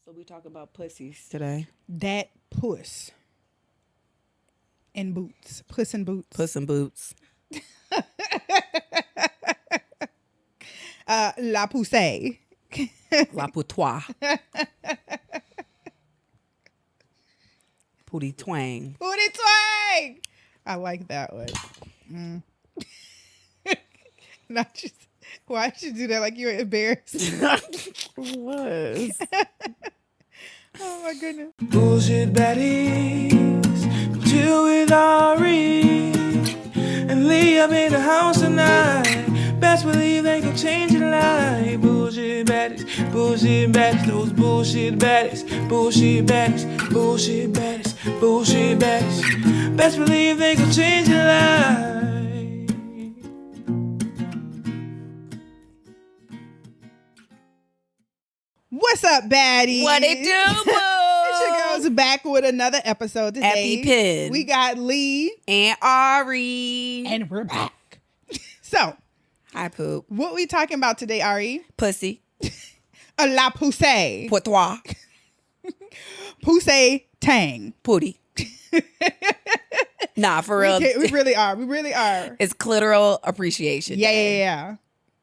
So we talk about pussies today. That puss in boots. Puss in boots. Puss in boots. La Poosay. La Poutois. Pootie Twang. Pootie Twang. I like that one. Not just. Why did you do that like you were embarrassed? Was. Oh my goodness. Bullshit baddies, chill with Ari and Lee up in the house tonight. Best believe they can change your life. Bullshit baddies, those bullshit baddies, bullshit baddies, bullshit baddies, bullshit baddies. Best believe they can change your life. What's up, baddies? What it do, boo? It's your girls back with another episode today. EpiPen. We got Lee. And Ari. And we're back. So, Hi, Poop. what we talking about today, Ari? Pussy. La Poosay. Poutois. Poosay Tang. Pootie. Nah, for real. We really are. We really are. It's Clitoral Appreciation Yeah.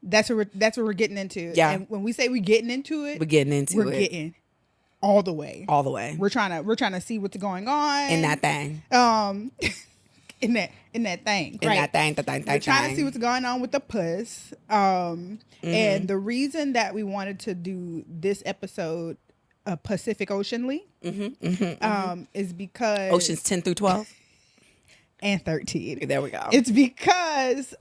That's what we're getting into. Yeah. And when we say we're getting into it, We're getting into we're it. getting all the way. All the way. We're trying to see what's going on. In that thing. In that thing. In that thing. We're trying to see what's going on with the puss. And the reason that we wanted to do this episode Pacific Oceanly is because Oceans 10 through 12. and 13. There we go. It's because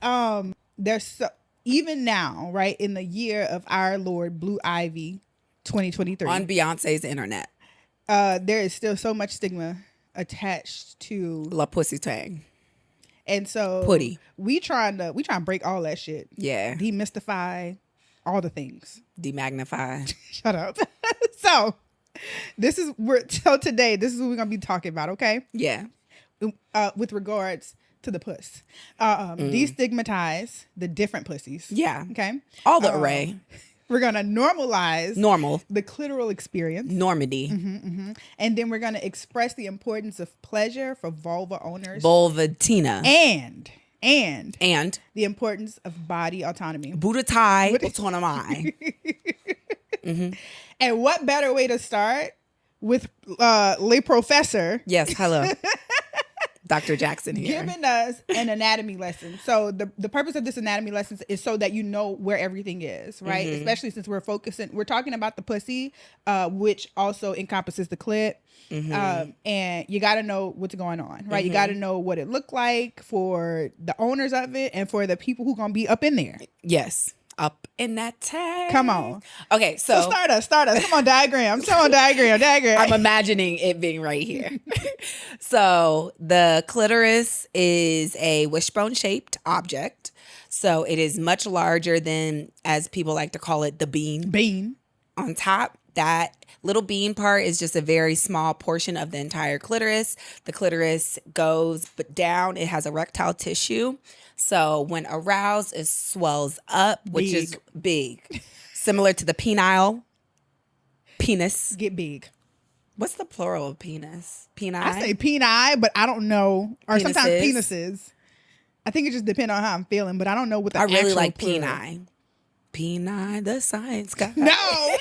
there's so, even now, right, in the year of our Lord Blue Ivy 2023. On Beyonce's internet. There is still so much stigma attached to La Pussy Tang. and so Pootie. we trying to break all that shit. Yeah. Demystify all the things. Demagnify. Shut up. So today this is what we're gonna be talking about, okay? Yeah. With regards to the puss. Destigmatize the different pussies. Yeah. Okay. All the array. We're gonna normalize Normal. the clitoral experience. Normandy. And then we're gonna express the importance of pleasure for vulva owners. Volvatina. And And the importance of body autonomy. Buddhatai autonomy. And what better way to start with lay professor Yes, hello. Dr. Jackson here. giving us an anatomy lesson. So the purpose of this anatomy lesson is so that you know where everything is, right? Especially since we're talking about the pussy, which also encompasses the clit. And you got to know what's going on, right? You got to know what it looked like for the owners of it and for the people who going to be up in there. Yes. Up in that tag. Come on. Okay, so Start us. Come on, diagram. Diagram. I'm imagining it being right here. So the clitoris is a wishbone shaped object. So it is much larger than, as people like to call it, the bean. On top, that little bean part is just a very small portion of the entire clitoris. The clitoris goes down. It has erectile tissue. So when aroused, it swells up, which is big. Similar to the penile penis. Get big. What's the plural of penis? Peni? I say peni, but I don't know. Or sometimes penises. I think it just depends on how I'm feeling, but I don't know what the I really actual like plural. peni. Peni, the science guy. No.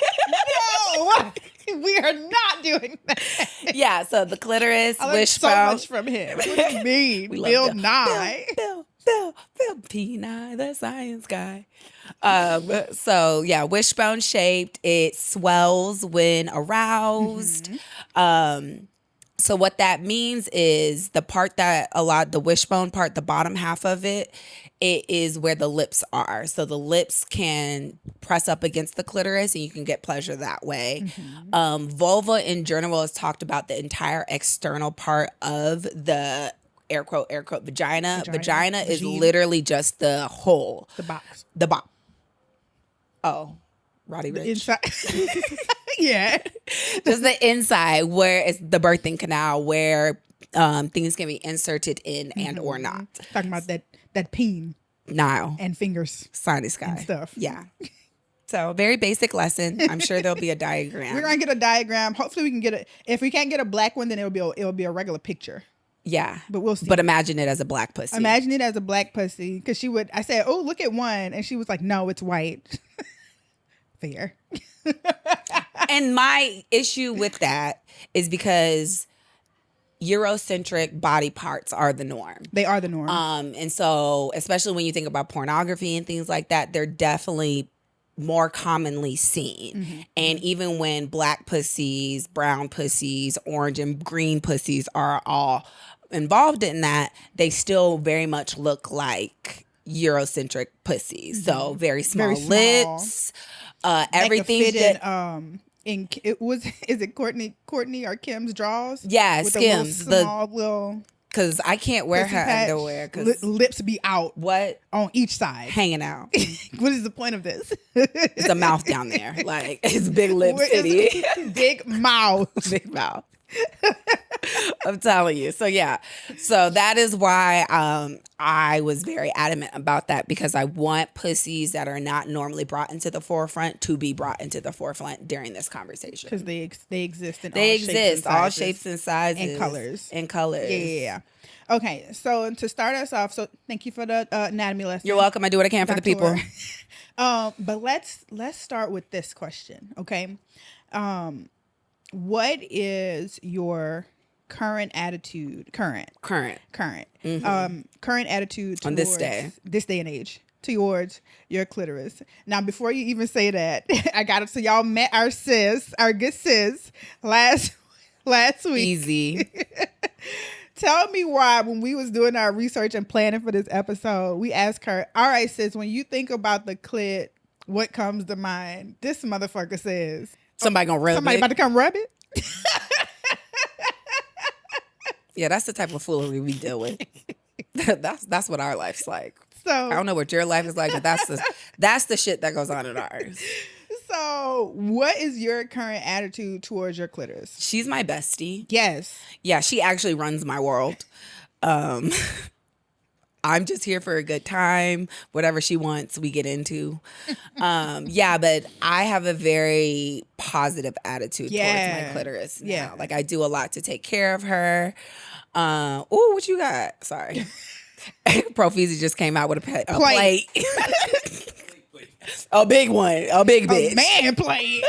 We are not doing that. Yeah, so the clitoris, I learned so wishbone. much from him. What do you mean? We love Bill Bill. Nye. Bill, Peni, the science guy. So yeah, wishbone shaped. It swells when aroused. So what that means is the part that the wishbone part, the bottom half of it is where the lips are. So the lips can press up against the clitoris and you can get pleasure that way. Vulva in general is talked about the entire external part of the air quote, vagina. Vagina is literally just the hole. The box. The box. Oh, Roddy Rich. Inside. Yeah. Just the inside where it's the birthing canal where things can be inserted in and or not. Talking about that peen Nile. and fingers Sinus guy. and stuff. Yeah. So very basic lesson. I'm sure there'll be a diagram. We're gonna get a diagram. Hopefully, we can get it. If we can't get a black one, then it'll be a regular picture. Yeah, but we'll see. But imagine it as a black pussy. Imagine it as a black pussy, because I said, "Oh, look at one," and she was like, "No, it's white." Fair. And my issue with that is because Eurocentric body parts are the norm. They are the norm. And so, especially when you think about pornography and things like that, they're definitely more commonly seen. Mm-hmm. And even when black pussies, brown pussies, orange and green pussies are all involved in that, they still very much look like Eurocentric pussies. Mm-hmm. So very small lips, everything is it Courtney or Kim's draws? Yeah, with Skims. The small little. Because I can't wear her underwear. Because lips be out. What? On each side. Hanging out. What is the point of this? It's a mouth down there. Like, it's big lips city. Big mouth. Big mouth. I'm telling you. So, yeah. So, that is why I was very adamant about that, because I want pussies that are not normally brought into the forefront to be brought into the forefront during this conversation. Because they exist in all shapes and sizes. And colors. Yeah. Okay. So, to start us off, thank you for the anatomy lesson. You're welcome. I do what I can for the people. But let's start with this question, okay? What is your current attitude? Current Mm-hmm. Current attitude on this day and age towards your clitoris. Now, before you even say that, I got it. So y'all met our good sis, last week. Easy. Tell me why, when we was doing our research and planning for this episode, we asked her, all right, sis, when you think about the clit, what comes to mind? This motherfucker says, somebody gonna rub somebody it. about to come rub it? Yeah, that's the type of foolery we deal with. That's what our life's like. So I don't know what your life is like, but that's the shit that goes on in ours. So what is your current attitude towards your clitoris? She's my bestie. Yes. Yeah, she actually runs my world. I'm just here for a good time. Whatever she wants, we get into. Yeah, but I have a very positive attitude towards my clitoris now. Yeah. Like, I do a lot to take care of her. Oh, what you got? Sorry. Profizi just came out with a plate. A big one. A big bitch. A man plate.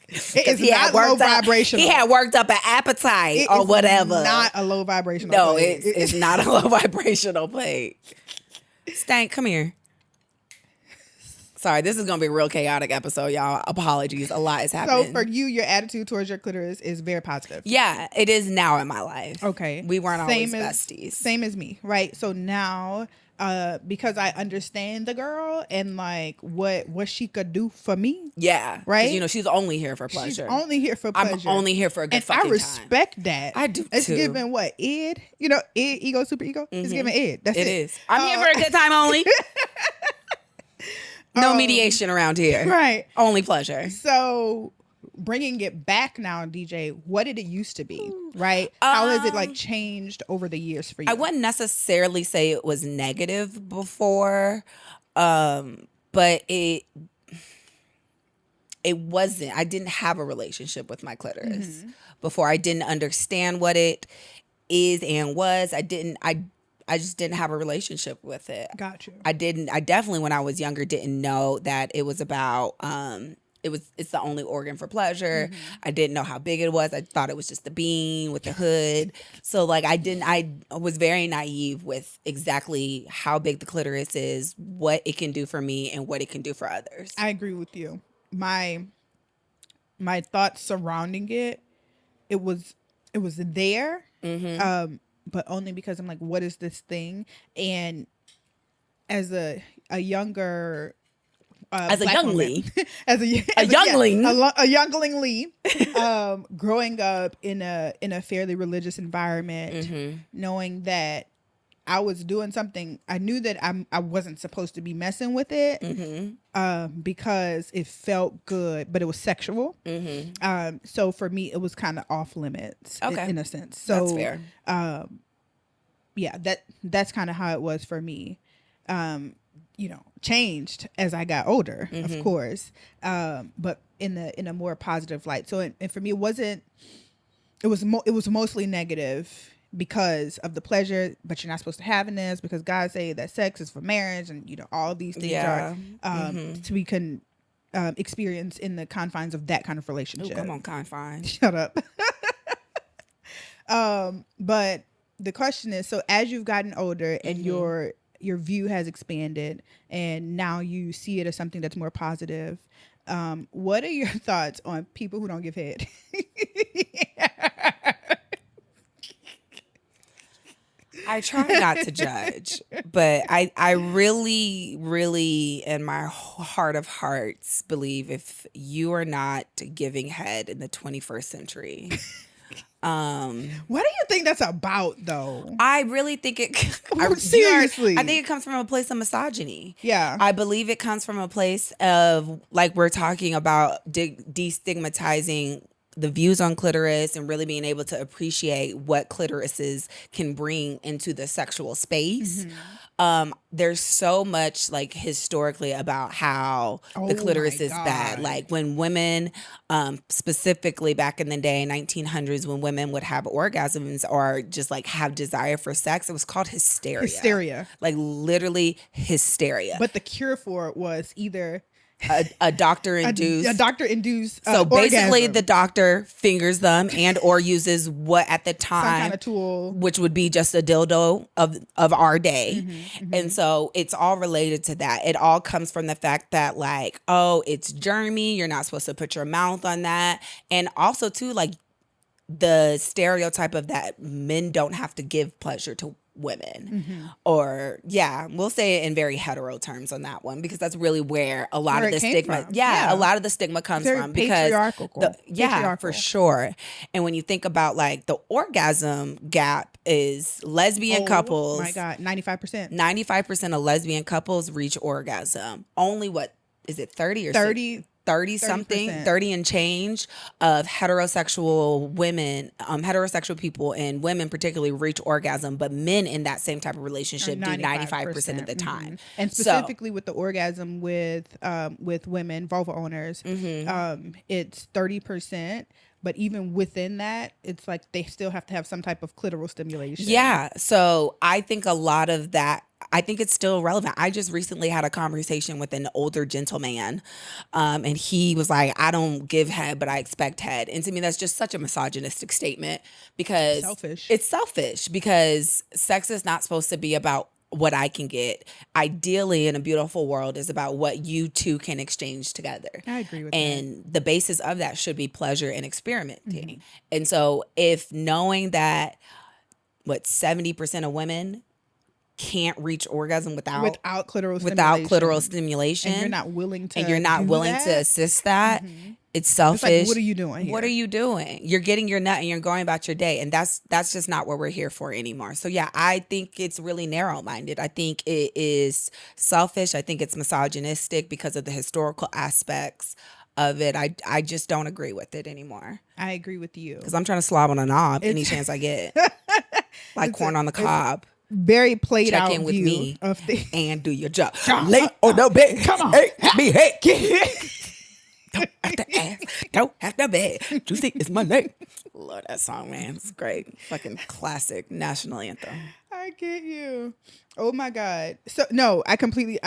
It is not low vibrational. He had worked up an appetite or whatever. Not a low vibrational No, plate. it's not a low vibrational plate. Stank, come here. Sorry, this is going to be a real chaotic episode, y'all. Apologies. A lot is happening. So for you, your attitude towards your clitoris is very positive. Yeah, it is now in my life. Okay. We weren't always besties. Same as me, right? So now, because I understand the girl and like what she could do for me. Yeah. Right? You know, she's only here for pleasure. She's only here for pleasure. I'm only here for a good fucking time. time. And I respect that. I do It's too. giving what? Ed? You know, Ed, ego, super ego? Mm-hmm. It's giving Ed. That's it. It is. I'm here for a good time only. No mediation around here. Right. Only pleasure. So bringing it back now, DJ, what did it used to be? Right? How has it like changed over the years for you? I wouldn't necessarily say it was negative before, but it wasn't. I didn't have a relationship with my clitoris before. I didn't understand what it is and was. I just didn't have a relationship with it. Got you. I definitely, when I was younger, didn't know that it was about, it's the only organ for pleasure. I didn't know how big it was. I thought it was just the bean with the hood. So like, I was very naive with exactly how big the clitoris is, what it can do for me and what it can do for others. I agree with you. My thoughts surrounding it was there. But only because I'm like, what is this thing? And as a younger, as a youngling, a youngling Lee, growing up in a fairly religious environment, knowing that I was doing something, I knew that I wasn't supposed to be messing with it, because it felt good, but it was sexual. So for me, it was kind of off limits, in a sense. So that's fair. Yeah, that's kind of how it was for me. changed as I got older, of course, but in a more positive light. So and for me, it was mostly negative because of the pleasure, but you're not supposed to have this because God say that sex is for marriage, and all these things are to be experienced in the confines of that kind of relationship. Ooh, come on, confines. Shut up. But the question is, so as you've gotten older and your view has expanded and now you see it as something that's more positive, what are your thoughts on people who don't give head? I try not to judge, but I really, really, in my heart of hearts, believe if you are not giving head in the 21st century, what do you think that's about, though? I really think it. Seriously, I think it comes from a place of misogyny. Yeah, I believe it comes from a place of, like we're talking about, destigmatizing the views on clitoris and really being able to appreciate what clitorises can bring into the sexual space. There's so much like historically about how the clitoris is bad. Like when women, specifically back in the day, 1900s, when women would have orgasms or just like have desire for sex, it was called hysteria. Like literally hysteria. But the cure for it was either a doctor induced so basically orgasm. The doctor fingers them and or uses what at the time some kind of tool, which would be just a dildo of our day. And so it's all related to that. It all comes from the fact that like, oh, it's germy, you're not supposed to put your mouth on that. And also too, like the stereotype of that men don't have to give pleasure to women, or we'll say it in very hetero terms on that one, because that's really where a lot of the stigma a lot of the stigma comes from, because for sure. And when you think about like the orgasm gap is lesbian couples, my God, 95% of lesbian couples reach orgasm. Only what is it, 30 or 30 something, 30 and change of heterosexual women, heterosexual people and women particularly reach orgasm, but men in that same type of relationship do 95% of the time. And specifically with the orgasm with women, vulva owners, it's 30%. But even within that, it's like they still have to have some type of clitoral stimulation. Yeah. So I think a lot of that, I think it's still relevant. I just recently had a conversation with an older gentleman, and he was like, I don't give head, but I expect head. And to me, that's just such a misogynistic statement, because it's selfish, because sex is not supposed to be about what I can get. Ideally, in a beautiful world, is about what you two can exchange together. I agree with that. And the basis of that should be pleasure and experimenting. And so if knowing that 70% of women can't reach orgasm without clitoral stimulation, and you're not willing to assist that, it's selfish. It's like, what are you doing here? What are you doing? You're getting your nut and you're going about your day, and that's just not what we're here for anymore. So yeah, I think it's really narrow-minded. I think it is selfish. I think it's misogynistic because of the historical aspects of it. I just don't agree with it anymore. I agree with you, because I'm trying to slob on a knob any chance I get, like corn on the cob. Very played out. Check in with me and do your job. Late on the bed. Come on. Hey, me, hey. Don't have to ask. Don't have to beg. Juicy is my name. Love that song, man. It's great. Fucking classic national anthem. I get you. Oh my God. So no, I completely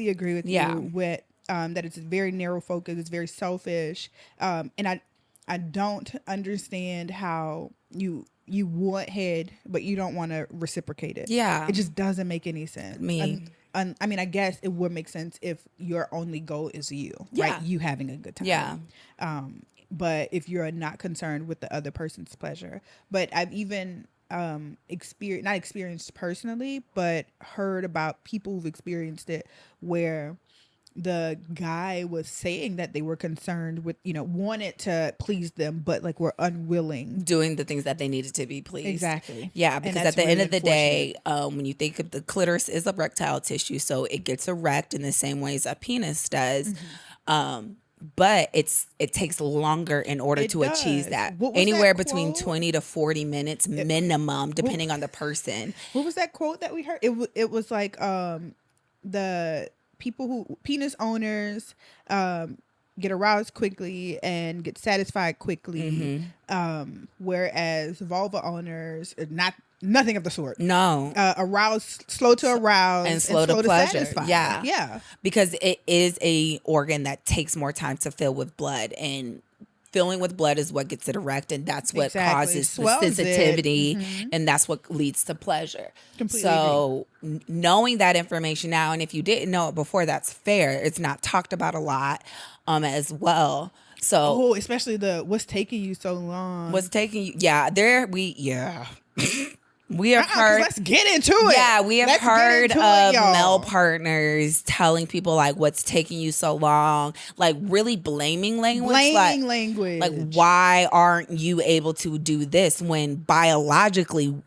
agree with you with that it's very narrow focus. It's very selfish. And I don't understand how you want head, but you don't want to reciprocate it. Yeah. It just doesn't make any sense. I mean, I guess it would make sense if your only goal is you, right? You having a good time. Yeah. But if you're not concerned with the other person's pleasure. But I've even not experienced personally, but heard about people who've experienced it where the guy was saying that they were concerned with, wanted to please them, but like were unwilling. Doing the things that they needed to be pleased. Exactly. Yeah, because at the end of the day, when you think of the clitoris is erectile tissue, so it gets erect in the same way as a penis does. But it takes longer in order to achieve that. Anywhere between 20 to 40 minutes minimum, depending on the person. What was that quote that we heard? It was like, the people who penis owners get aroused quickly and get satisfied quickly, whereas vulva owners nothing of the sort. No. Aroused, slow to arouse And slow to pleasure. satisfy. Yeah. Because it is a organ that takes more time to fill with blood, and filling with blood is what gets it erect, and that's what causes the sensitivity, and that's what leads to pleasure. Completely so knowing that information now, and if you didn't know it before, that's fair. It's not talked about a lot as well. So especially what's taking you so long. What's taking you? Yeah, we have heard. Let's get into it. Yeah, we have heard of male partners telling people like, "What's taking you so long?" Like really blaming language. Like, why aren't you able to do this when biologically,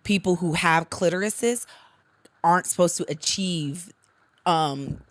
people who have clitorises aren't supposed to achieve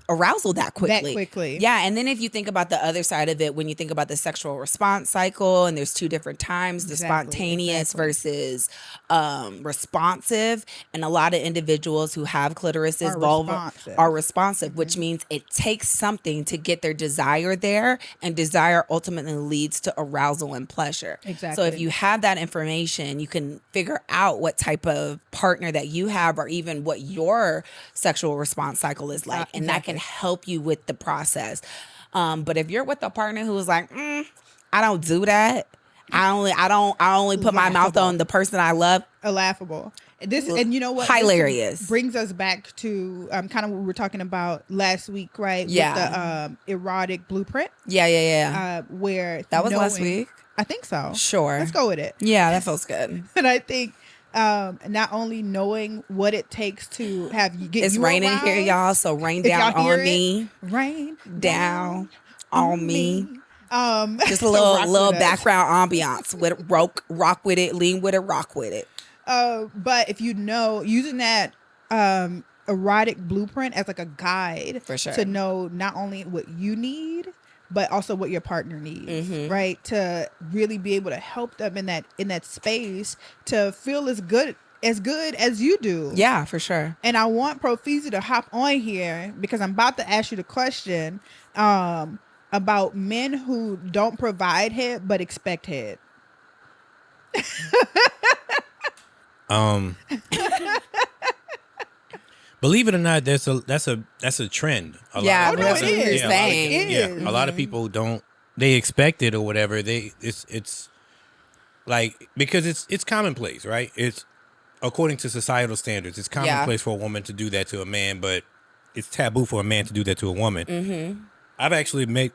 arousal that quickly. Yeah, and then if you think about the other side of it, when you think about the sexual response cycle, and there's two different times, the spontaneous versus responsive, and a lot of individuals who have clitorises, vulva, are responsive, which means it takes something to get their desire there, and desire ultimately leads to arousal and pleasure. So if you have that information, you can figure out what type of partner that you have, or even what your sexual response cycle is like, and that can help you with the process. But if you're with a partner who is like, I don't do that. I only put my mouth on the person I love. Laughable. And you know what? Hilarious. This brings us back to kind of what we were talking about last week, right? Yeah. With the erotic blueprint. Yeah. Where that was last week. I think so. Sure. Let's go with it. Yeah, that feels good. And I think not only knowing what it takes to have you get it's you raining aroused, here, y'all. So rain down on me. Rain down on me. Just a so little background ambiance with rock with it, lean with it, rock with it. But if you know, using that erotic blueprint as like a guide for sure, to know not only what you need, but also what your partner needs, right? To really be able to help them in that space to feel as good as you do. Yeah, for sure. And I want Profizi to hop on here because I'm about to ask you the question about men who don't provide head but expect head. Believe it or not, that's a trend. It is. A lot of people don't. They expect it or whatever. It's like, because it's commonplace, right? It's according to societal standards. It's commonplace for a woman to do that to a man, but it's taboo for a man to do that to a woman. I've actually met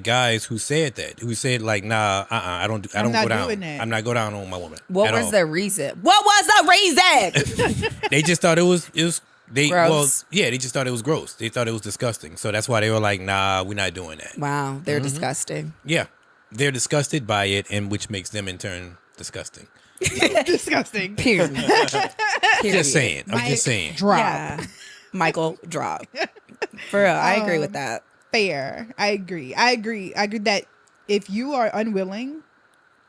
guys who said that. Who said like, nah, I don't go down. I'm not go down on my woman. What was the reason? What was the reason? They just thought it was gross. They just thought it was gross. They thought it was disgusting. So that's why they were like, nah, we're not doing that. Wow, they're disgusting. Yeah. They're disgusted by it, and which makes them in turn disgusting. Disgusting. Period. Just saying. I'm just saying. Drop. Yeah. Michael, drop. For real, I agree with that. Fair. I agree that if you are unwilling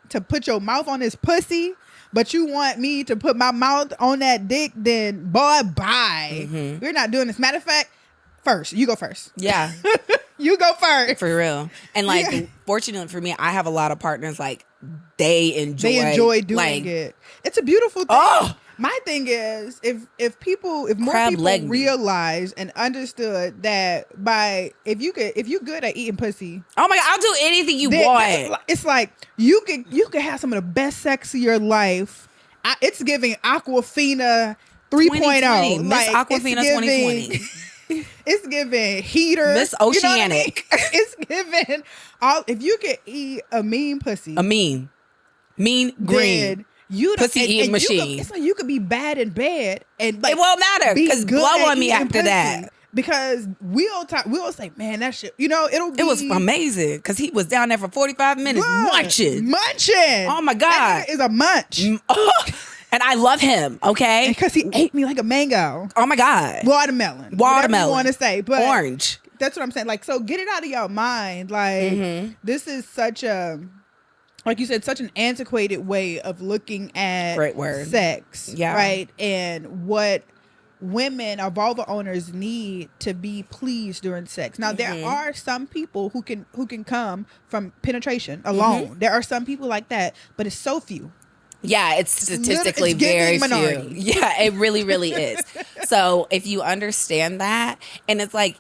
to put your mouth on this pussy, but you want me to put my mouth on that dick, then boy, bye. We're not doing this. Matter of fact, you go first. Yeah. You go first. For real. And like, fortunately for me, I have a lot of partners like they enjoy doing it. It's a beautiful thing. Oh! My thing is, if more people realized and understood that if you good at eating pussy, oh my God, I'll do anything you want. It's like you could have some of the best sex of your life. It's giving Aquafina 3.0. Miss Aquafina 2020. It's giving heater. Miss Oceanic. You know what I mean? It's giving if you could eat a mean pussy. A mean green. Pussy eating machine. It's like you could be bad in bed and like, it won't matter because blow on me after that. Because we'll say, man, that shit, it was amazing because he was down there for 45 minutes munching. Oh my God. That is a munch. And I love him, okay? Because he ate me like a mango. Oh my God. Watermelon. Whatever you want to say. But orange. That's what I'm saying. Like, so get it out of your mind. Like, this is such a, like you said, such an antiquated way of looking at great word. Sex. Yeah. Right? And what women or vulva owners need to be pleased during sex. Now there are some people who can come from penetration alone. There are some people like that, but it's so few. Yeah, it's statistically it's giving very minority. few. Yeah, it really, really is. So if you understand that, and it's like,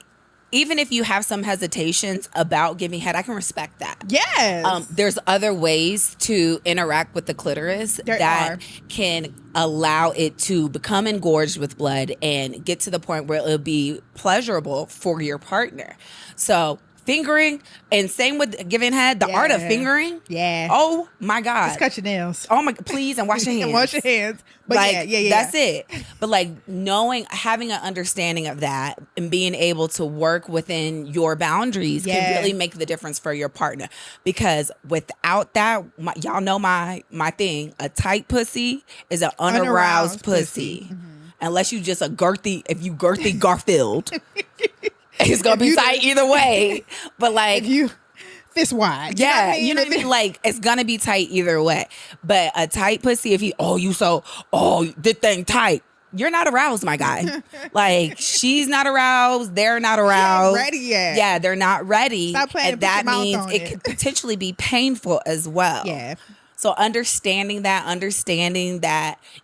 even if you have some hesitations about giving head, I can respect that. Yes. There's other ways to interact with the clitoris can allow it to become engorged with blood and get to the point where it'll be pleasurable for your partner. So fingering, and same with giving head, the art of fingering. Yeah. Oh my God. Just cut your nails. Oh my, please, and wash your hands. And wash your hands. But like, yeah. That's it. But like having an understanding of that and being able to work within your boundaries can really make the difference for your partner. Because without that, y'all know my thing, a tight pussy is an unaroused pussy. Unless you just if you girthy Garfield. It's gonna be tight either way, but like if you fist wide, you know what I mean. Like it's gonna be tight either way. But a tight pussy, if this thing tight, you're not aroused, my guy. Like she's not aroused, they're not aroused, ready yet. Yeah, they're not ready. Stop playing. And that means it could potentially be painful as well. Yeah. So understanding that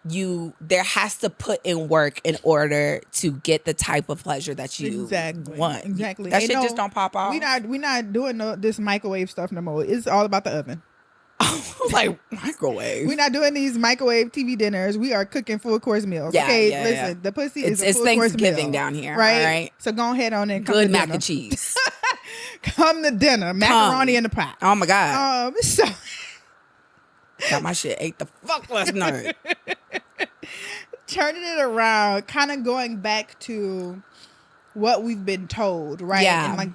there has to put in work in order to get the type of pleasure that you want. Exactly. That shit just don't pop off. We not doing this microwave stuff no more. It's all about the oven. Like microwave. We're not doing these microwave TV dinners. We are cooking full course meals. Listen, the pussy is a full course meal. It's Thanksgiving down here, right? All right. So go ahead on and come good to mac dinner. and cheese. Come to dinner, macaroni in the pot. Oh my God. So. Got my shit ate the fuck last night. Turning it around, kind of going back to what we've been told, right? Yeah. And like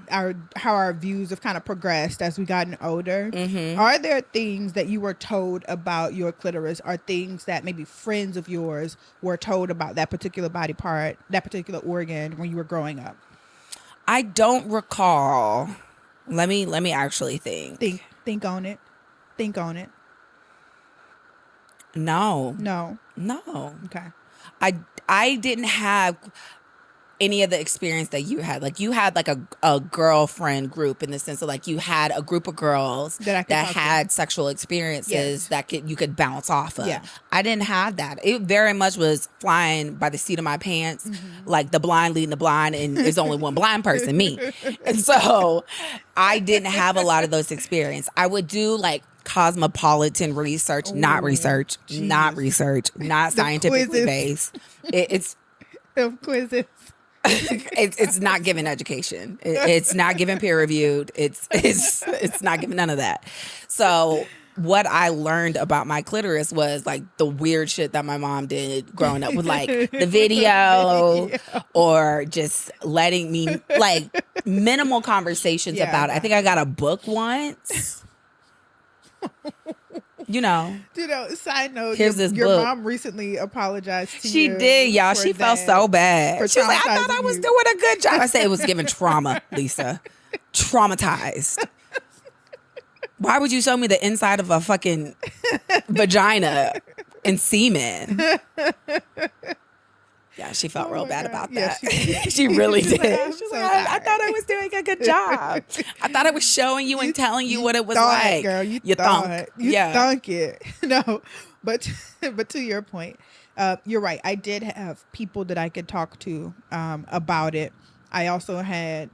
how our views have kind of progressed as we gotten older. Mm-hmm. Are there things that you were told about your clitoris, or things that maybe friends of yours were told about that particular body part, that particular organ when you were growing up? I don't recall. Let me actually think. Think on it. Think on it. No. Okay. I didn't have any of the experience that you had. Like you had like a girlfriend group, in the sense of like you had a group of girls that had sexual experiences that you could bounce off of. Yeah. I didn't have that. It very much was flying by the seat of my pants, like the blind leading the blind, and there's only one blind person, me. And so I didn't have a lot of those experiences. I would do like cosmopolitan research, not scientifically based. It's quizzes. it's not giving education. It's not giving peer reviewed. It's not giving none of that. So what I learned about my clitoris was like the weird shit that my mom did growing up, with like the video or just letting me, like, minimal conversations about it. I think I got a book once. Side note, here's your book. Mom recently apologized to you. She did, y'all. She felt so bad. She was like, I thought I was doing a good job. I said it was giving trauma, Lisa. Traumatized. Why would you show me the inside of a fucking vagina and semen? Yeah, she felt real bad about that. She really did. She's like, I thought I was doing a good job. I thought I was showing you and telling you what it was like. Girl, you thunk it. No, but to your point, you're right. I did have people that I could talk to about it. I also had,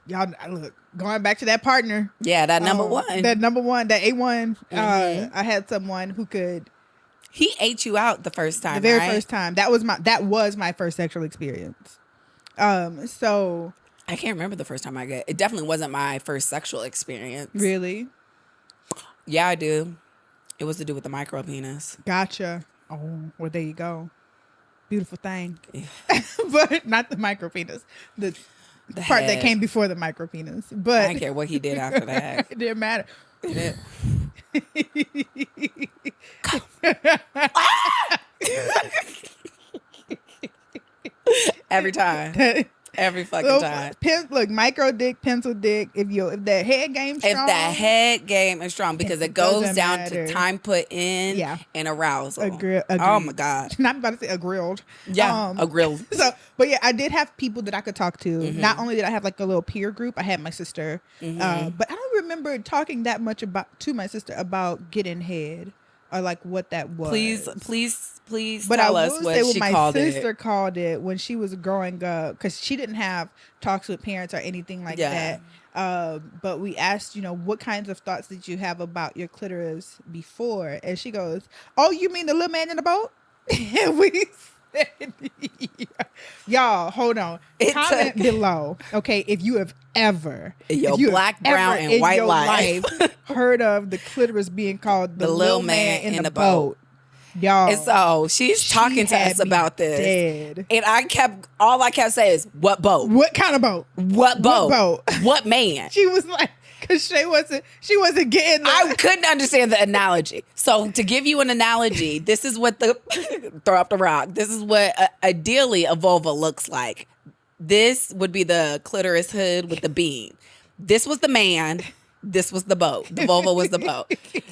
y'all look, going back to that partner. Yeah, that number one. That A1. I had someone who could. He ate you out the first time, the very right? first time. That was my first sexual experience. So I can't remember the first time I got. It definitely wasn't my first sexual experience. Really? Yeah, I do. It was to do with the micro penis. Gotcha. Oh, well, there you go. Beautiful thing. Yeah. But not the micro penis. The part head. that came before the micro penis. But I didn't care what he did after that. It didn't matter. Every time. Every fucking time. Look, micro dick, pencil dick. If that head game strong. If that head game is strong, because it goes doesn't down matter. to time put in and arousal. Oh my God. Not about to say a grilled. Yeah, a grilled. So, but yeah, I did have people that I could talk to. Not only did I have like a little peer group, I had my sister. But I don't remember talking that much to my sister about getting head or like what that was. Please but tell I us will what say she my called sister it. called it when she was growing up, because she didn't have talks with parents or anything like that. But we asked, what kinds of thoughts did you have about your clitoris before? And she goes, "Oh, you mean the little man in the boat?" And we said, y'all, hold on. Comment below, okay, if you have ever, black, brown, and white life heard of the clitoris being called the little man in the boat. Y'all. And so she's talking to us about this. Dead. And all I kept saying is, what boat? What kind of boat? What boat? What boat? What man? She was like, because she wasn't getting I couldn't understand the analogy. So to give you an analogy, this is what throw up the rock. This is what ideally a vulva looks like. This would be the clitoris hood with the beam. This was the man. This was the boat. The vulva was the boat.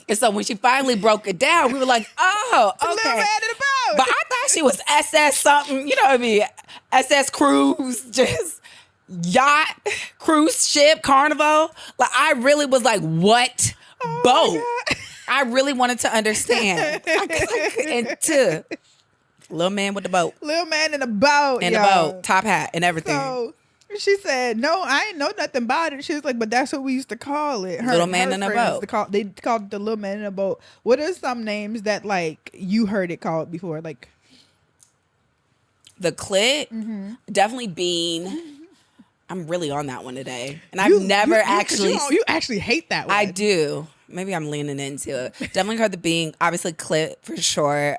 And so when she finally broke it down, we were like, oh, okay. Little man in the boat. But I thought she was SS something, you know what I mean? SS cruise, just yacht, cruise ship, carnival. Like, I really was like, what boat? I really wanted to understand. Little man with the boat. Little man in the boat. In the boat, top hat and everything. So she said, "No, I ain't know nothing about it." She was like, "But that's what we used to call it." Little man in a boat. They called it the little man in a boat. What are some names that like you heard it called before? Like the clit, definitely bean. I'm really on that one today, and I've never actually. You actually hate that one. I do. Maybe I'm leaning into it. Definitely heard the bean. Obviously, clit for sure.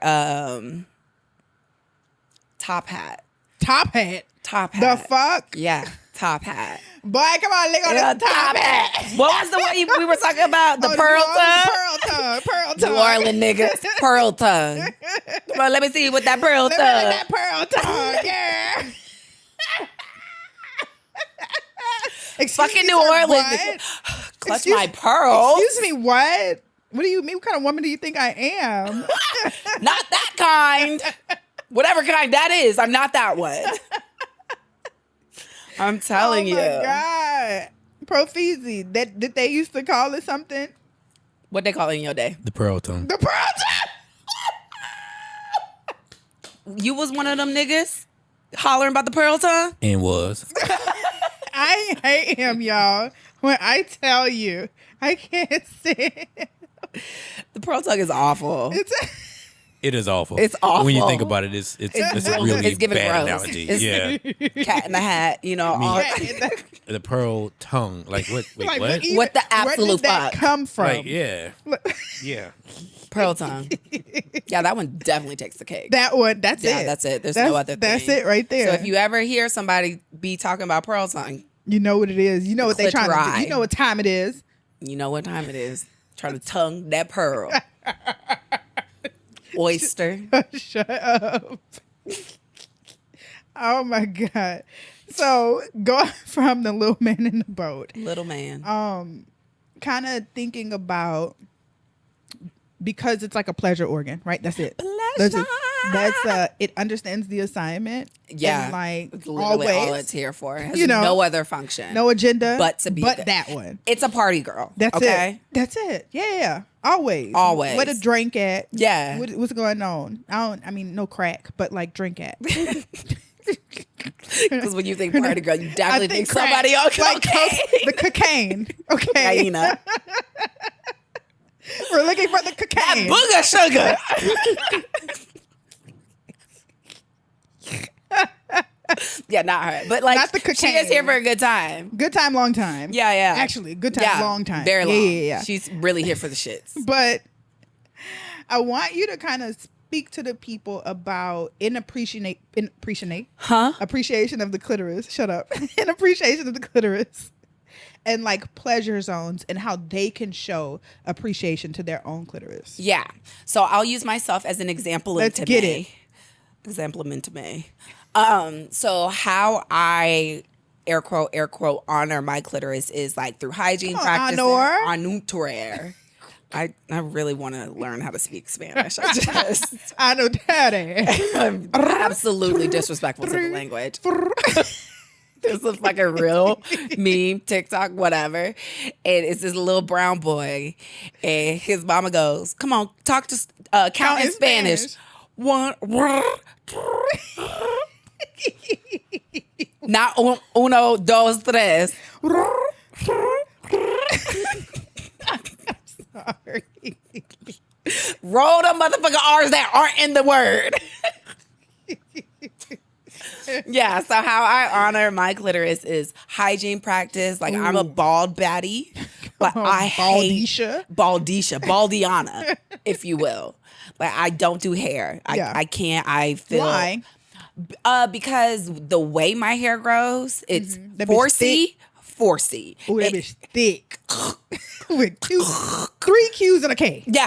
Top hat. Top hat. Top hat. The fuck? Yeah, top hat. Boy, come on, lick on the top hat. What was the one we were talking about? The pearl tongue? Pearl tongue. New Orleans niggas. Pearl tongue. Come on, let me see you with that pearl tongue. Let me lick that pearl tongue, yeah. Fucking New Orleans. Clutch my pearls. Excuse me, what? What do you mean? What kind of woman do you think I am? Not that kind. Whatever kind that is, I'm not that one. I'm telling you. Oh my God. Profizi. Did they used to call it something? What they call it in your day? The pearl tongue. The pearl tongue. You was one of them niggas hollering about the pearl tongue? And was. I hate him, y'all. When I tell you, I can't say it. The pearl tongue is awful. It is awful. It's awful. When you think about it, it's a really it's giving bad gross. analogy. It's Cat in the Hat, all The pearl tongue. Like what? Wait, like, what? What the absolute where did that fuck? come from? Like, yeah. Yeah. Pearl tongue. Yeah, that one definitely takes the cake. That one, that's Yeah, it. that's it. There's no other thing. That's it right there. So if you ever hear somebody be talking about pearl tongue, you know what it is. You know what they're trying to do. clitori. You know what time it is. you know what time it is. Trying to tongue that pearl. Oyster. Shut up. Oh my God. So going from the little man in the boat. Little man. Kind of thinking about, because it's like a pleasure organ, right? That's it. Pleasure. That's it understands the assignment. Yeah. And like It's literally always, all it's here for. It has You know, no other function. no agenda. But to be But that one. It's a party girl. That's okay? it. That's it. Yeah. Always. Always. Where to drink at. Yeah. What's going on? I mean, no crack, but like drink at. Because when you think party girl, you I definitely think crack, somebody on like cocaine. the cocaine. Okay. Aina. We're looking for the cocaine. Booger sugar. Yeah, not her. But like, Not the she cocaine. is here for a good time. Good time, long time. Yeah, yeah. Actually, good time, Yeah, long time. Very long. Yeah. She's really here for the shits. But I want you to kind of speak to the people about appreciation of the clitoris. Shut up. In appreciation of the clitoris. And like pleasure zones and how they can show appreciation to their own clitoris. Yeah. So I'll use myself as an example. Let's get it. Example into me. So how I air quote honor my clitoris is like through hygiene practices. Honor. I really want to learn how to speak Spanish. I just I know daddy. I'm absolutely disrespectful to the language. There's a fucking real meme, TikTok, whatever. And it's this little brown boy. And his mama goes, come on, talk to count in Spanish. One. Not uno, dos, tres. Sorry. Roll the motherfucking R's that aren't in the word. Yeah, so how I honor my clitoris is hygiene practice. Like, I'm a bald baddie, but I hate baldiana, if you will. Like, I don't do hair. I can't. I feel. Why? Because the way my hair grows, it's forcey. Oh, that bitch thick. With 3 Q's and a K. Yeah.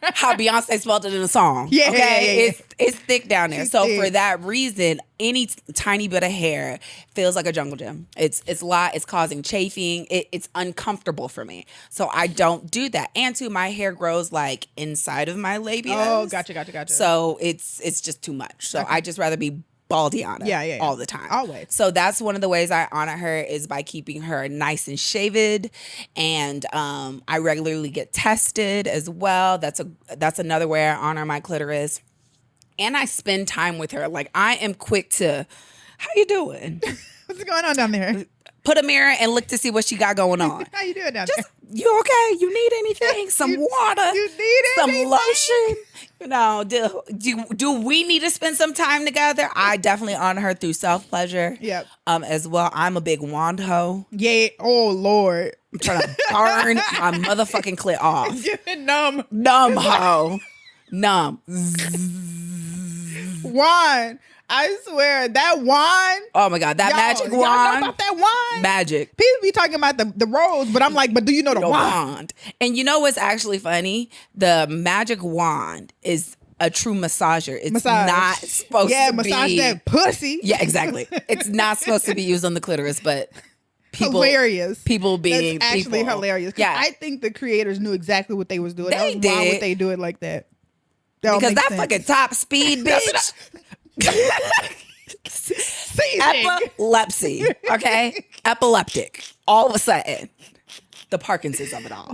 How Beyonce spelled it in a song. Yeah. Okay. It's thick down there. She's so thick. for that reason, any tiny bit of hair feels like a jungle gym. It's a lot. It's causing chafing. It's uncomfortable for me. So I don't do that. And too, my hair grows like inside of my labia. Oh, gotcha. So it's just too much. So I just rather be baldiana Yeah. all the time. Always. So that's one of the ways I honor her is by keeping her nice and shaved. And I regularly get tested as well. That's another way I honor my clitoris. And I spend time with her. Like, I am quick to, how you doing? What's going on down there? Put a mirror and look to see what she got going on. How you doing down there? You okay? You need anything? Some water? You need some anything? lotion? You know, do we need to spend some time together? I definitely honor her through self-pleasure. Yep. As well. I'm a big wand hoe. Yeah. Oh, Lord. I'm trying to burn my motherfucking clit off. Numb. Numb hoe. Numb. Wand. I swear, that wand. Oh my God, that magic Y'all wand. know about that wand? Magic. People be talking about the rose, but I'm like, but do you know the wand? And you know what's actually funny? The magic wand is a true massager. It's not supposed to be. massage that pussy. Yeah, exactly. It's not supposed to be used on the clitoris, but hilarious. People being That's actually people. hilarious. Yeah, I think the creators knew exactly what they was doing. They that was why did. would they do it like that? Because that fucking top speed bitch. Epilepsy. Okay, epileptic. All of a sudden, the Parkinson's of it all.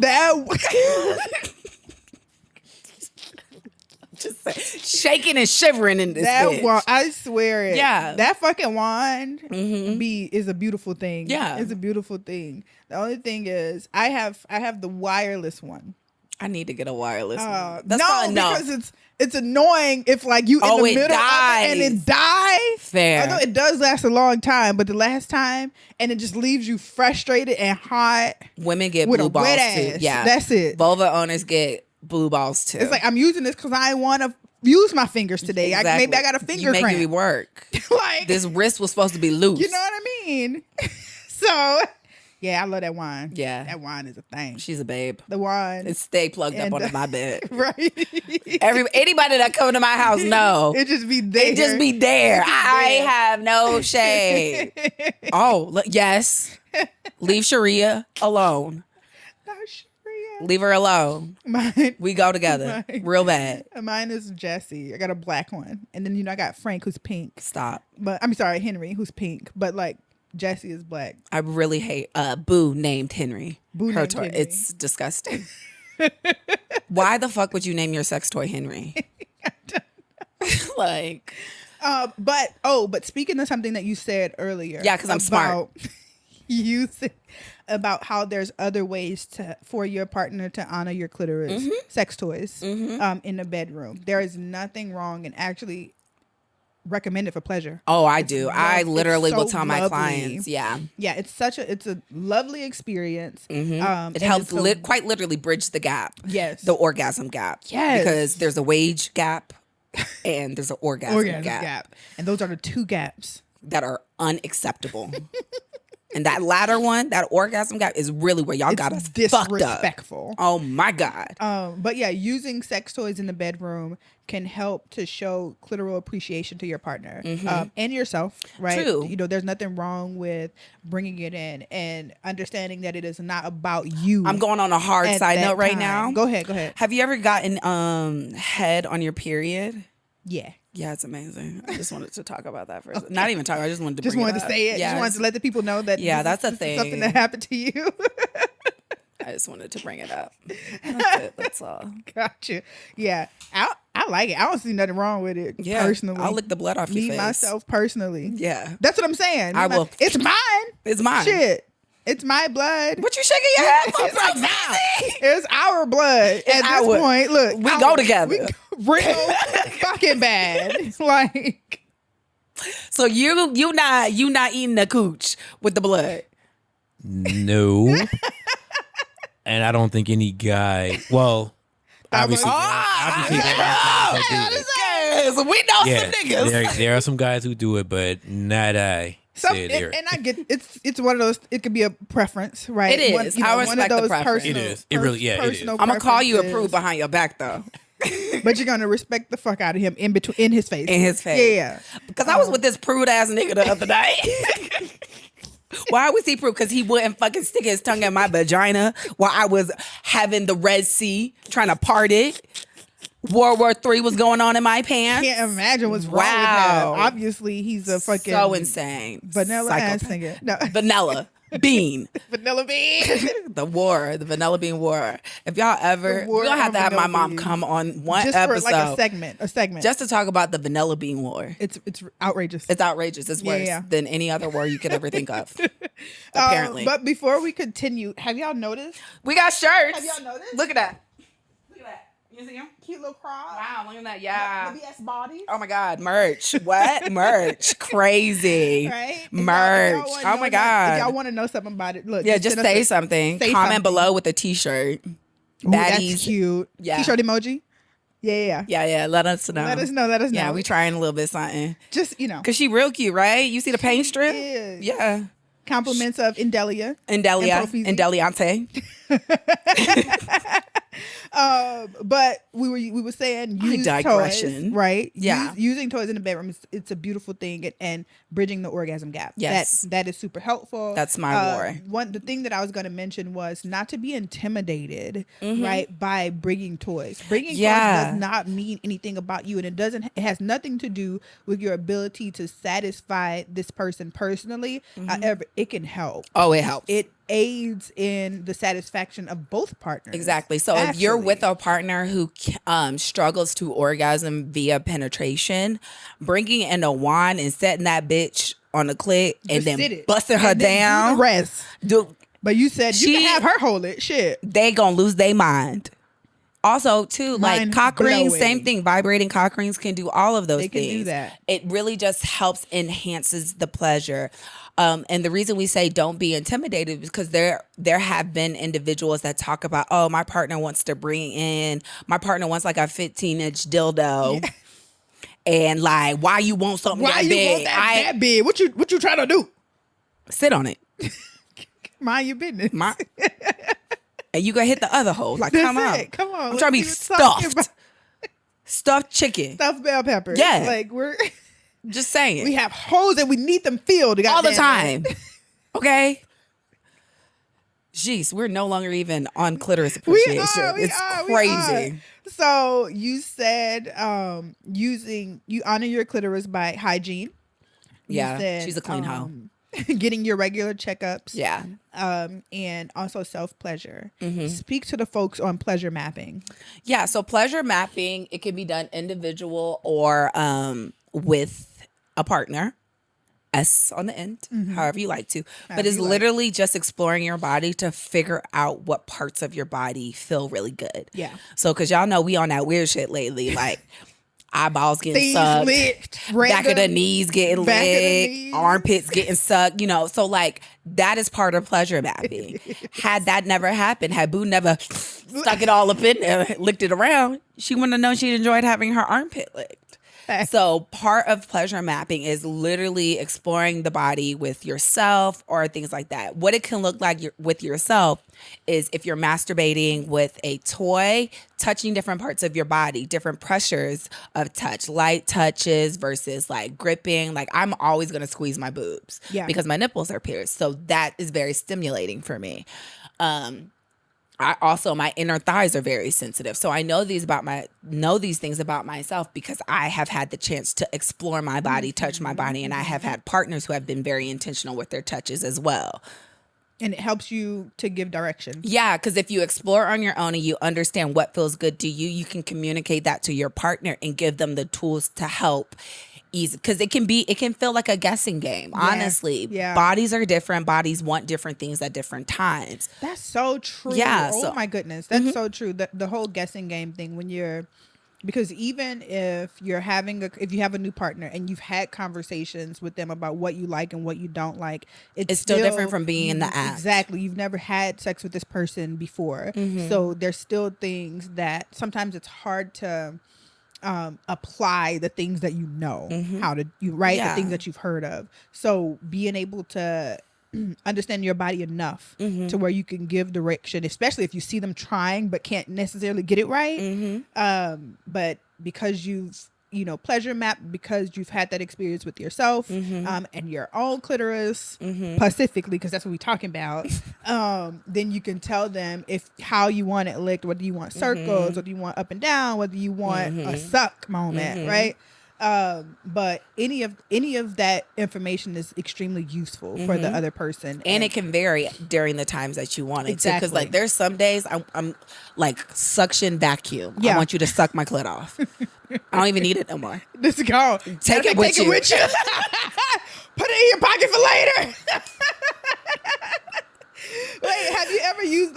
Just shaking and shivering in this bitch. Wand, I swear it. Yeah. That fucking wand is a beautiful thing. Yeah. It's a beautiful thing. The only thing is I have the wireless one. I need to get a wireless one. Because it's annoying if like you in the middle of it and it dies. Fair. I know it does last a long time, but the last time and it just leaves you frustrated and hot. Women get with blue a balls wet ass. too. Yeah. That's it. Vulva owners get blue balls too. It's like I'm using this because I want to use my fingers today. Exactly. Maybe I got a finger you making cramp. me work. Like this wrist was supposed to be loose. You know what I mean? So yeah, I love that wine. Yeah. That wine is a thing. She's a babe. The wine. It stay plugged up under my bed. Right. Anybody that come to my house know. It just be there. It just be there. I have no shade. Yes. Leave Sharia alone. No, Sharia. Leave her alone. Mine. We go together. Real bad. Mine is Jesse. I got a black one. And then, I got Frank, who's pink. Stop. But I'm sorry, Henry, who's pink. But like, Jesse is black. I really hate Boo named Henry. Boo named Henry. It's disgusting. Why the fuck would you name your sex toy Henry? I don't know. Like, but speaking of something that you said earlier. Yeah, because I'm smart. You said about how there's other ways for your partner to honor your clitoris, sex toys, in the bedroom. There is nothing wrong and actually recommend it for pleasure. Oh, I do. I literally will so tell my lovely. clients. Yeah. Yeah, it's a lovely experience. It helps quite literally bridge the gap. Yes. The orgasm gap. Yes. Because there's a wage gap and there's an orgasm gap. And those are the two gaps that are unacceptable. And that latter one, that orgasm gap, is really where y'all got us fucked up. Disrespectful. Oh my God. But yeah, using sex toys in the bedroom can help to show clitoral appreciation to your partner and yourself, right? True. You know, there's nothing wrong with bringing it in and understanding that it is not about you. I'm going on a hard at side that note right time. now. Go ahead. Have you ever gotten head on your period? Yeah. Yeah, it's amazing. I just wanted to talk about that first. Not even talk. I just wanted to Just bring wanted it to up. say it. Yes. Just wanted to let the people know that that's a this is something thing. that happened to you. I just wanted to bring it up. That's it. That's all. Gotcha. Yeah. I like it. I don't see nothing wrong with it personally. I'll lick the blood off your face. Myself personally. Yeah. That's what I'm saying. I will. It's mine. It's mine. Shit. It's my blood. What you shaking your head for? It's like now. It's our blood. At our- this point, look, we go together. We real fucking bad. Like, So you not eating the cooch with the blood. No. And I don't think any guy. Well, obviously, obviously there are guys that do it. Yes, we know some niggas. There are some guys who do it, but not I. and I get it's one of those. It could be a preference, right? It is. I respect the preference. It is. It really, yeah, it is. I'm gonna call you a prude behind your back though. But you're gonna respect the fuck out of him in his face. In his face. Yeah. Because I was with this prude ass nigga the other day. Why was he prude? Because he wouldn't fucking stick his tongue in my vagina while I was having the Red Sea, trying to part it. World War III was going on in my pants. Can't imagine what's wrong with that. Obviously, he's a fucking so insane. vanilla ass nigga. No. Vanilla bean. Vanilla bean. The vanilla bean war. If y'all ever, war you'll have on to have my vanilla mom beans. come on one Just episode, for like a segment, just to talk about the vanilla bean war. It's outrageous. It's outrageous. It's worse Yeah. than any other war you could ever think of. Apparently. But before we continue, have y'all noticed? We got shirts. Have y'all noticed? Look at that. Look at that. You see him? Cute little cross. Wow, look at that. Yeah. The BS Baddies. Oh my God. Merch. What? Merch. Crazy. Right? Merch. Oh my God. If y'all want to know something about it, look. Yeah, just send us say something. say Comment something. below with a t-shirt. Ooh, Baddies. that's cute. Yeah. T-shirt emoji. Yeah. Yeah. Let us know. Let us know. Yeah, we trying a little bit something. Just, Cause she real cute, right? You see the paint strip? is. Yeah. Compliments of Indelia. Indelia. And Indeliante. But we were saying use digression. toys, right? Yeah. Using toys in the bedroom it's a beautiful thing, and bridging the orgasm gap. Yes. That is super helpful. That's my war. The thing that I was going to mention was not to be intimidated, Mm-hmm. right, by bringing toys. Bringing toys does not mean anything about you, and it has nothing to do with your ability to satisfy this person personally. However, it can help. Oh, it helps. It aids in the satisfaction of both partners. Exactly. So if you're with a partner who struggles to orgasm via penetration, bringing in a wand and setting that bitch on the clit and Just then sit it. busting her And then down, do the rest. But you said you She- can have her hold it. Shit. they gonna lose their mind. Also, too, like Mind cock rings, blowing. same thing. Vibrating cock rings can do all of those They can things. do that. It really just helps enhances the pleasure. And the reason we say don't be intimidated is because there have been individuals that talk about, oh, my partner wants to bring in, my partner wants like a 15-inch dildo. Yeah. And like, why you want something Why that you big? want that big? What you trying to do? Sit on it. Mind your business. And you gonna hit the other hole. Like, That's come on. it. Come on. I'm trying to be Let's see what talking stuffed. Stuffed chicken. Stuffed bell pepper. Yeah. Like we're Just saying. we have holes and we need them filled. all the goddamn time. Okay? Jeez, we're no longer even on clitoris appreciation. It's crazy. So you said you honor your clitoris by hygiene. You Yeah, said, she's a clean hoe. Getting your regular checkups. Yeah. And also self-pleasure. Mm-hmm. Speak to the folks on pleasure mapping. Yeah, so pleasure mapping, it can be done individual or with a partner. S on the end, however you like to. But it's literally just exploring your body to figure out what parts of your body feel really good. Yeah. So, because y'all know we on that weird shit lately, like eyeballs getting Things sucked, licked, back of the random- knees getting back of the licked, knees. armpits getting sucked, so like that is part of pleasure mapping. Had that never happened, had Boo never stuck it all up in there, licked it around, she wouldn't have known she enjoyed having her armpit licked. So part of pleasure mapping is literally exploring the body with yourself or things like that. What it can look like with yourself is if you're masturbating with a toy, touching different parts of your body, different pressures of touch, light touches versus like gripping. Like I'm always going to squeeze my boobs because my nipples are pierced. So that is very stimulating for me. I also, my inner thighs are very sensitive. So I know these things about myself because I have had the chance to explore my body, touch my body, and I have had partners who have been very intentional with their touches as well. And it helps you to give direction. Yeah, because if you explore on your own and you understand what feels good to you, you can communicate that to your partner and give them the tools to help easy, because it can feel like a guessing game. Honestly, bodies are different. Bodies want different things at different times. That's so true. Yeah. Oh my goodness, that's so true. The whole guessing game thing because even if you have a new partner and you've had conversations with them about what you like and what you don't like, it's still different from being in the act. Exactly. You've never had sex with this person before, so there's still things that sometimes it's hard to apply the things that you know how to do, right? The things that you've heard of. So being able to understand your body enough to where you can give direction, especially if you see them trying but can't necessarily get it right. But because you've pleasure map, because you've had that experience with yourself and your own clitoris specifically, because that's what we're talking about, then you can tell them how you want it licked, whether you want circles, whether you want up and down, whether you want a suck moment, right? But any of that information is extremely useful for the other person, and it can vary during the times that you want it to. Because like there's some days I'm like suction vacuum. I want you to suck my clit off. I don't even need it no more. Let's go. Take it with you. Put it in your pocket for later. Wait, have you ever used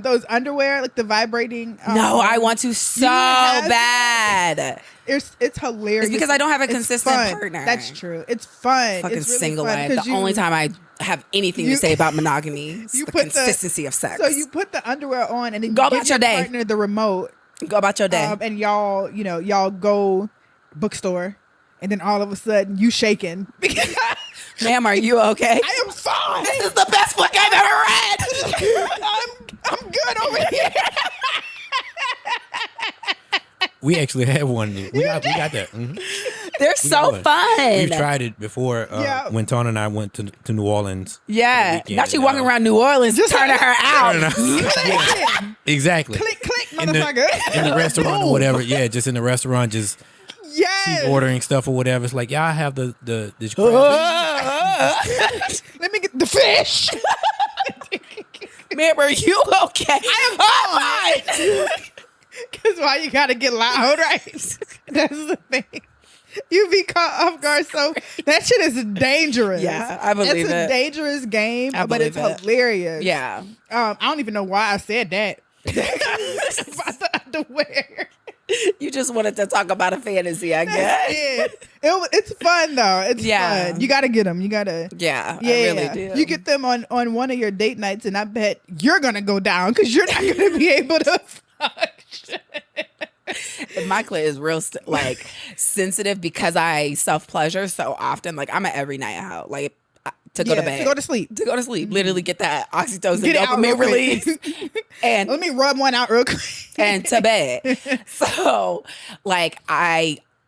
those underwear, like the vibrating? No, I want to so bad. It's hilarious. It's because I don't have a consistent partner. That's true. It's fun. Fucking it's really single fun life. The only time I have anything to say about monogamy is the consistency of sex. So you put the underwear on and then go you about give your day. Partner the remote. Go about your day. And y'all go bookstore, and then all of a sudden you shaking. Ma'am, are you okay? I am fine. This is the best book I've ever read. I'm good over here. We actually had one. We got that. They're so fun. We've tried it before when Tana and I went to New Orleans. Yeah. Now she walking around New Orleans just turning her out. Yeah, exactly. Click, motherfucker. In the restaurant or whatever. Yeah, just in the restaurant, just she's ordering stuff or whatever. It's like, I have the let me get the fish. Ma'am, are you okay? I am fine. Because why you gotta get loud, right? That's the thing. You be caught off guard. So that shit is dangerous. Yeah, I believe it's a dangerous game, but it's hilarious. Yeah. I don't even know why I said that. About the underwear. You just wanted to talk about a fantasy, I guess. It's fun though. It's fun. You gotta get them. You gotta. Yeah, I really do. You get them on one of your date nights, and I bet you're gonna go down because you're not gonna be able to function. My clit is real sensitive because I self pleasure so often. Like I'm an every night out. Like to go to bed. To go to sleep. Literally get that oxytocin dopamine release. And let me rub one out real quick. And to bed. So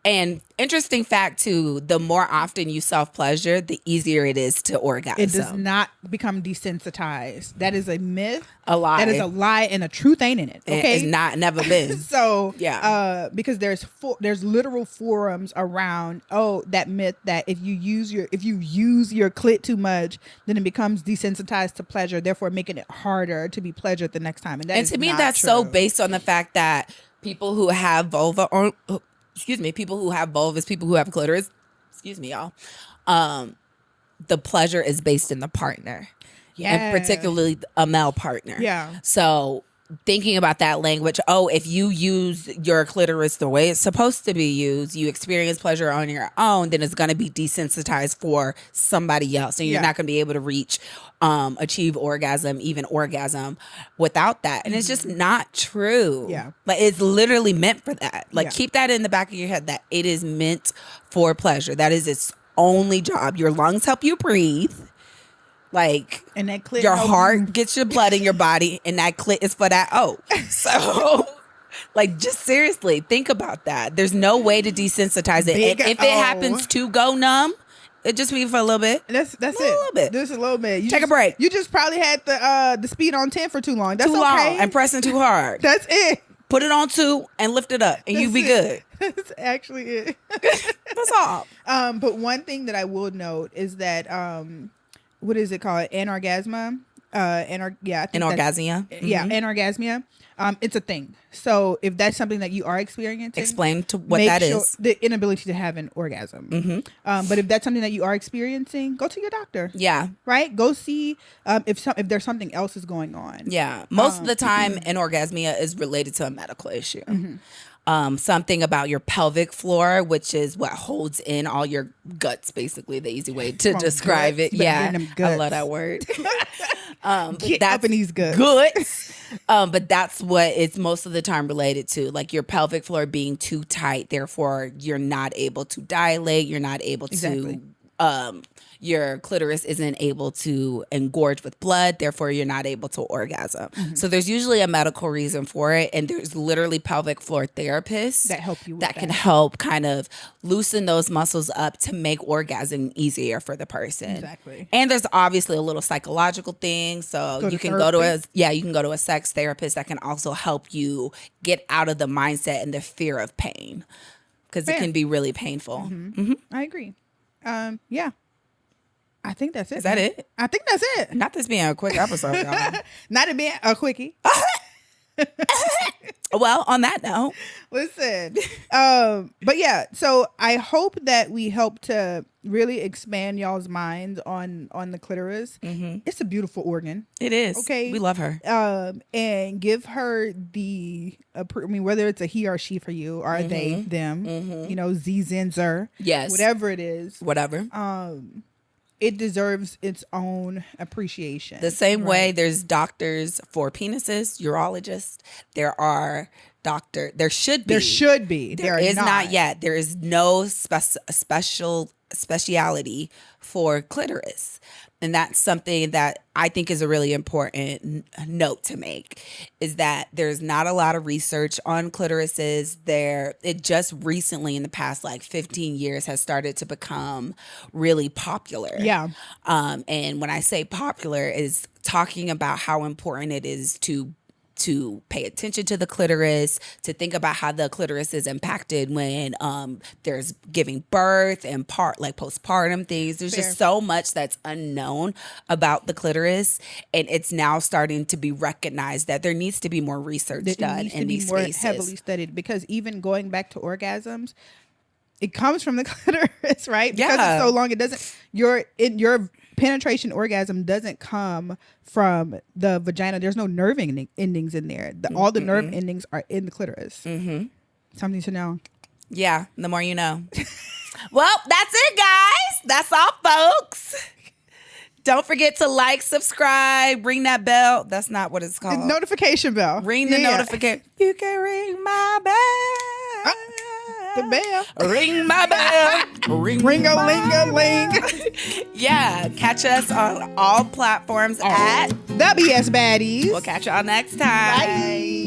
and interesting fact too, the more often you self-pleasure, the easier it is to orgasm. It does not become desensitized. That is a myth. A lie. That is a lie, and a truth ain't in it. Okay, it's never been. So because there's literal forums around that myth that if you use your clit too much, then it becomes desensitized to pleasure, therefore making it harder to be pleasured the next time. And to me, that's true. So based on the fact that people who have vulva people who have vulvas, people who have clitoris, y'all, the pleasure is based in the partner. Yeah. And particularly a male partner. Yeah. So thinking about that language, if you use your clitoris the way it's supposed to be used, you experience pleasure on your own, then it's going to be desensitized for somebody else. And you're not going to be able to reach, achieve orgasm, even orgasm without that. And it's just not true. Yeah. Like, it's literally meant for that. Like, keep that in the back of your head, that it is meant for pleasure. That is its only job. Your lungs help you breathe. Like, and that clit your heart gets your blood in your body, and that clit is for that. So, like, just seriously think about that. There's no way to desensitize it. And if it happens to go numb, it just be for a little bit. That's it. A little bit. Just a little bit. Take a break. You just probably had the speed on 10 for too long. That's too okay. long and pressing too hard. That's it. Put it on 2 and lift it up, and you be good. That's actually it. That's all. But one thing that I will note is that what is it called? Anorgasmia. I think Anorgasmia. Yeah, anorgasmia. It's a thing. So if that's something that you are experiencing, explain to what that is. The inability to have an orgasm. But if that's something that you are experiencing, go to your doctor. Yeah. Right. Go see if there's something else is going on. Yeah. Most of the time, anorgasmia is related to a medical issue. Something about your pelvic floor, which is what holds in all your guts, basically the easy way to describe it. Yeah, I love that word. Get up in these guts. But that's what it's most of the time related to, like your pelvic floor being too tight. Therefore, you're not able to dilate. You're not able to. Your clitoris isn't able to engorge with blood, therefore you're not able to orgasm. So there's usually a medical reason for it, and there's literally pelvic floor therapists that help you with that can help kind of loosen those muscles up to make orgasm easier for the person. Exactly. And there's obviously a little psychological thing, so you can go to a sex therapist that can also help you get out of the mindset and the fear of pain, because it can be really painful. I agree. Yeah. I think that's it. Is that it? I think that's it. Not this being a quick episode, y'all. Not it being a quickie. Well, on that note. Listen. But yeah, so I hope that we help to really expand y'all's minds on the clitoris. It's a beautiful organ. It is. Okay. We love her. And give her whether it's a he or she for you, or they, them, Z, Zen, Zer. Yes. Whatever it is. Whatever. It deserves its own appreciation. The same way there's doctors for penises, urologists. There should be. There is not yet. There is no speciality for clitoris. And that's something that I think is a really important note to make, is that there's not a lot of research on clitorises. It just recently, in the past 15 years, has started to become really popular. Yeah. And when I say popular, is talking about how important it is to pay attention to the clitoris, to think about how the clitoris is impacted when there's giving birth and postpartum things. There's just so much that's unknown about the clitoris, and it's now starting to be recognized that there needs to be more research done in these spaces. It needs to be more heavily studied, because even going back to orgasms, it comes from the clitoris, right? Because it's so long, it doesn't. Your penetration orgasm doesn't come from the vagina. There's no nerve endings in there. All the nerve endings are in the clitoris. Something to know. Yeah, the more you know. Well, that's it, guys. That's all, folks. Don't forget to like, subscribe, ring that bell. That's not what it's called. Notification bell. Ring the notification. You can ring my bell. The bell. Ring my bell. Ring-a-ling-a-ling. Yeah. Catch us on all platforms at The BS Baddies. We'll catch y'all next time. Bye.